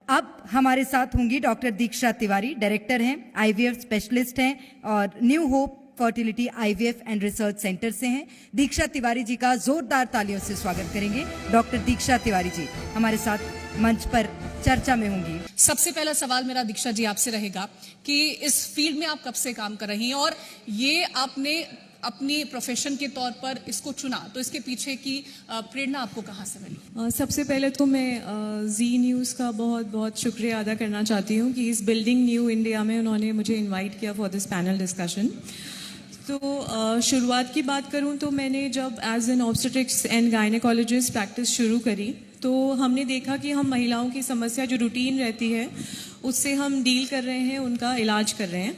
अब हमारे साथ होंगी डॉक्टर दीक्षा तिवारी, डायरेक्टर हैं, आईवीएफ स्पेशलिस्ट हैं और new hope fertility IVF and research centre से हैं। दीक्षा तिवारी जी का जोरदार तालियों से स्वागत करेंगे। डॉक्टर दीक्षा तिवारी जी हमारे साथ मंच पर चर्चा में होंगी। सबसे पहला सवाल मेरा दीक्षा जी आपसे रहेगा कि इस फील्ड में आप कब से काम कर रही हैं और ये आपने अपनी प्रोफेशन के तौर पर इसको चुना, तो इसके पीछे की प्रेरणा आपको कहाँ से मिली? सबसे पहले तो मैं जी न्यूज़ का बहुत बहुत शुक्रिया अदा करना चाहती हूँ कि इस बिल्डिंग न्यू इंडिया में उन्होंने मुझे इनवाइट किया फॉर दिस पैनल डिस्कशन। तो शुरुआत की बात करूँ तो मैंने जब as an obstetrics and gynaecologist practice शुरू करी तो हमने देखा कि हम महिलाओं की समस्या जो रूटीन रहती है उससे हम डील कर रहे हैं, उनका इलाज कर रहे हैं,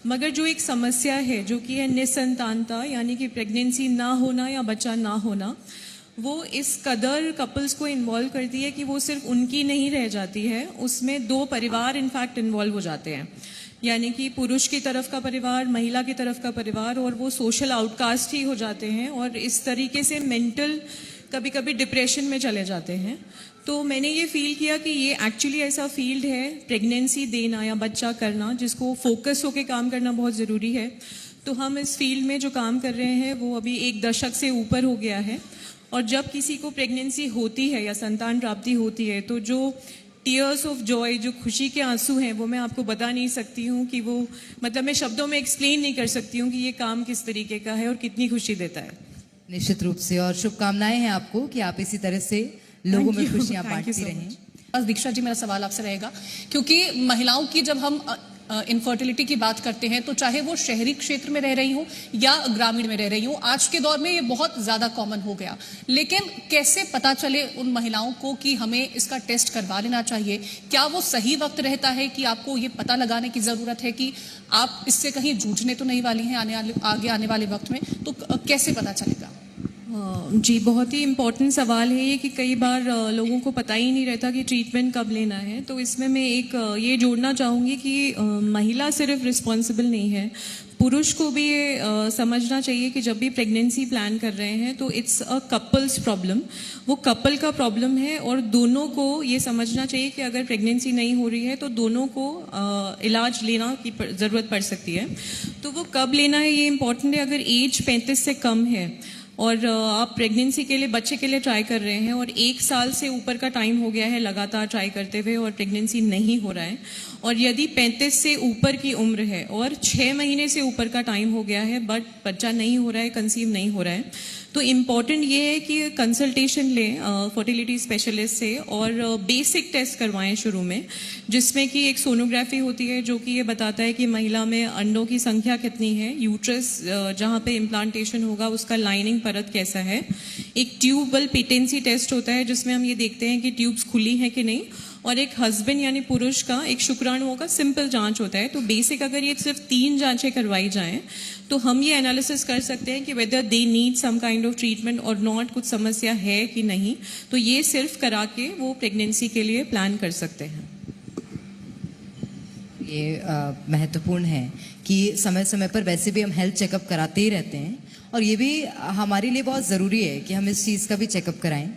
मगर जो एक समस्या है जो कि है निसंतानता यानी कि प्रेगनेंसी ना होना या बच्चा ना होना, वो इस कदर कपल्स को इन्वॉल्व करती है कि वो सिर्फ उनकी नहीं रह जाती है, उसमें दो परिवार इनफैक्ट इन्वॉल्व हो जाते हैं, यानी कि पुरुष की तरफ का परिवार, महिला की तरफ का परिवार, और वो सोशल आउटकास्ट ही हो जाते हैं और इस तरीके से मेंटल कभी कभी डिप्रेशन में चले जाते हैं। तो मैंने ये फील किया कि ये एक्चुअली ऐसा फील्ड है, प्रेगनेंसी देना या बच्चा करना, जिसको फोकस होकर काम करना बहुत ज़रूरी है। तो हम इस फील्ड में जो काम कर रहे हैं वो अभी 1 दशक से ऊपर हो गया है, और जब किसी को प्रेगनेंसी होती है या संतान प्राप्ति होती है तो जो टीयर्स ऑफ जॉय, जो खुशी के आंसू हैं, वो मैं आपको बता नहीं सकती हूँ कि वो मतलब मैं शब्दों में एक्सप्लेन नहीं कर सकती हूँ कि ये काम किस तरीके का है और कितनी खुशी देता है। निश्चित रूप से, और शुभकामनाएं हैं आपको कि आप इसी तरह से लोगों में खुशियां बांटती रहें। बस दीक्षा जी मेरा सवाल आपसे रहेगा, क्योंकि महिलाओं की जब हम इनफर्टिलिटी की बात करते हैं तो चाहे वो शहरी क्षेत्र में रह रही हो या ग्रामीण में रह रही हो, आज के दौर में ये बहुत ज्यादा कॉमन हो गया। लेकिन कैसे पता चले उन महिलाओं को कि हमें इसका टेस्ट करवा लेना चाहिए? क्या वो सही वक्त रहता है कि आपको ये पता लगाने की जरूरत है कि आप इससे कहीं जूझने तो नहीं वाली हैं आगे आने वाले वक्त में? तो कैसे पता चलेगा? जी, बहुत ही इम्पोर्टेंट सवाल है ये कि कई बार लोगों को पता ही नहीं रहता कि ट्रीटमेंट कब लेना है। तो इसमें मैं एक ये जोड़ना चाहूँगी कि महिला सिर्फ रिस्पॉन्सिबल नहीं है, पुरुष को भी ये समझना चाहिए कि जब भी प्रेगनेंसी प्लान कर रहे हैं तो इट्स अ कपल्स प्रॉब्लम, वो कपल का प्रॉब्लम है, और दोनों को ये समझना चाहिए कि अगर प्रेगनेंसी नहीं हो रही है तो दोनों को इलाज लेना की ज़रूरत पड़ सकती है। तो वो कब लेना है ये इम्पॉर्टेंट है। अगर एज 35 से कम है और आप प्रेगनेंसी के लिए, बच्चे के लिए ट्राई कर रहे हैं और 1 साल से ऊपर का टाइम हो गया है लगातार ट्राई करते हुए और प्रेगनेंसी नहीं हो रहा है, और यदि 35 से ऊपर की उम्र है और 6 महीने से ऊपर का टाइम हो गया है बट बच्चा नहीं हो रहा है, कंसीव नहीं हो रहा है, तो इम्पॉर्टेंट ये है कि कंसल्टेशन लें फर्टिलिटी स्पेशलिस्ट से और बेसिक टेस्ट करवाएं शुरू में, जिसमें कि एक सोनोग्राफी होती है जो कि ये बताता है कि महिला में अंडों की संख्या कितनी है, यूट्रस जहाँ पे इम्प्लांटेशन होगा उसका लाइनिंग परत कैसा है। एक ट्यूबल पेटेंसी टेस्ट होता है जिसमें हम ये देखते हैं कि ट्यूब्स खुली हैं कि नहीं, और एक हस्बैंड यानी पुरुष का एक शुक्राणुओं का सिंपल जांच होता है। तो बेसिक अगर ये सिर्फ 3 जांचें करवाई जाएं तो हम ये एनालिसिस कर सकते हैं कि whether they need some kind of treatment और नॉट, कुछ समस्या है कि नहीं। तो ये सिर्फ करा के वो प्रेगनेंसी के लिए प्लान कर सकते हैं। ये महत्वपूर्ण है कि समय समय पर वैसे भी हम हेल्थ चेकअप कराते ही रहते हैं, और ये भी हमारे लिए बहुत ज़रूरी है कि हम इस चीज़ का भी चेकअप कराएं।